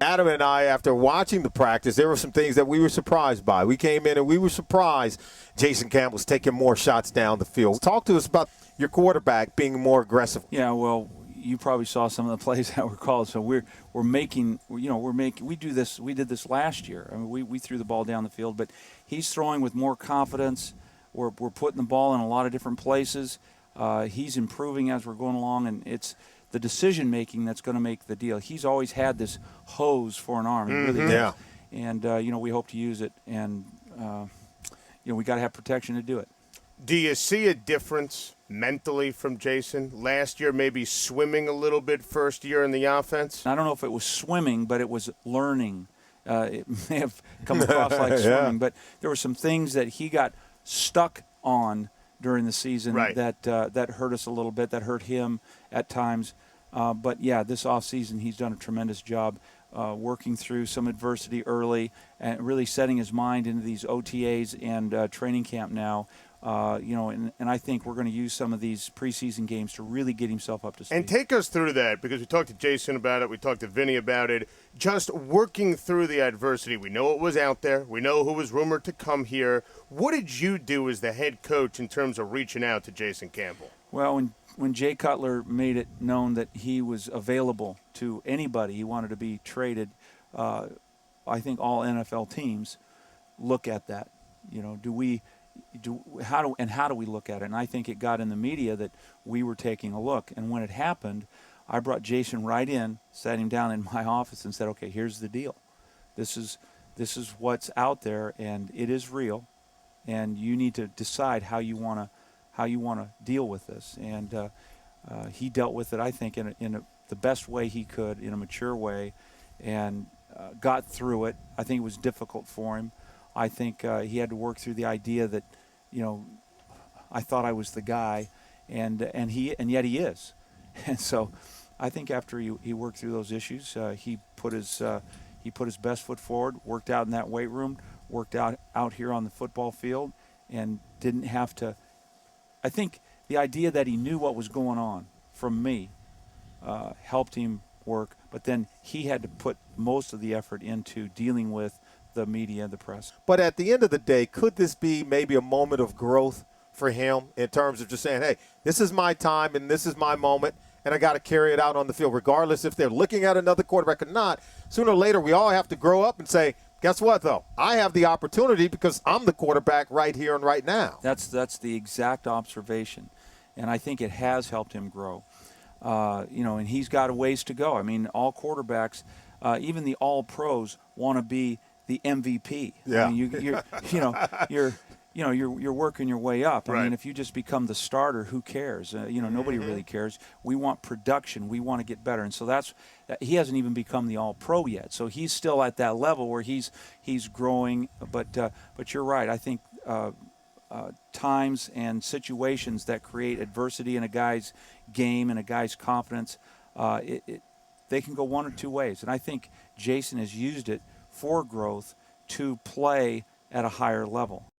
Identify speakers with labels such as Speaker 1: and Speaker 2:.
Speaker 1: Adam and I, after watching the practice, there were some things that we were surprised by. We came in and we were surprised Jason Campbell's taking more shots down the field. Talk to us about your quarterback being more aggressive.
Speaker 2: Yeah, well, you probably saw some of the plays that were called. So we did this last year. I mean, we threw the ball down the field, but he's throwing with more confidence. We're putting the ball in a lot of different places. He's improving as we're going along, and it's the decision-making that's going to make the deal. He's always had this hose for an arm. He really does.
Speaker 1: Yeah.
Speaker 2: And, we hope to use it. And, we got to have protection to do it.
Speaker 3: Do you see a difference mentally from Jason? Last year maybe swimming a little bit first year in the offense?
Speaker 2: I don't know if it was swimming, but it was learning. It may have come across like swimming, but there were some things that he got stuck on during the season that hurt us a little bit, that hurt him at times. But, this offseason he's done a tremendous job working through some adversity early and really setting his mind into these OTAs and training camp now. And I think we're going to use some of these preseason games to really get himself up to speed.
Speaker 3: And take us through that, because we talked to Jason about it, we talked to Vinny about it, just working through the adversity. We know it was out there. We know who was rumored to come here. What did you do as the head coach in terms of reaching out to Jason Campbell?
Speaker 2: Well, when Jay Cutler made it known that he was available to anybody, he wanted to be traded, I think all NFL teams look at that. How do we look at it? And I think it got in the media that we were taking a look. And when it happened, I brought Jason right in, sat him down in my office, and said, "Okay, here's the deal. This is what's out there, and it is real. And you need to decide how you want to deal with this." And he dealt with it, I think, in the best way he could, in a mature way, and got through it. I think it was difficult for him. I think he had to work through the idea that, I thought I was the guy, and yet he is. And so, I think after he worked through those issues, he put his best foot forward, worked out in that weight room, worked out here on the football field, and didn't have to. I think the idea that he knew what was going on from me helped him work, but then he had to put most of the effort into dealing with the media, the press.
Speaker 1: But at the end of the day, could this be maybe a moment of growth for him in terms of just saying, hey, this is my time and this is my moment, and I got to carry it out on the field, regardless if they're looking at another quarterback or not? Sooner or later, we all have to grow up and say, guess what, though? I have the opportunity because I'm the quarterback right here and right now.
Speaker 2: That's the exact observation, and I think it has helped him grow. And he's got a ways to go. I mean, all quarterbacks, even the all-pros, want to be the MVP.
Speaker 1: Yeah.
Speaker 2: I mean, you're working your way up.
Speaker 3: Right.
Speaker 2: I mean, if you just become the starter, who cares? Nobody really cares. We want production. We want to get better. And so he hasn't even become the all-pro yet. So he's still at that level where he's growing. But you're right. I think times and situations that create adversity in a guy's game and a guy's confidence, they can go one or two ways. And I think Jason has used it for growth to play at a higher level.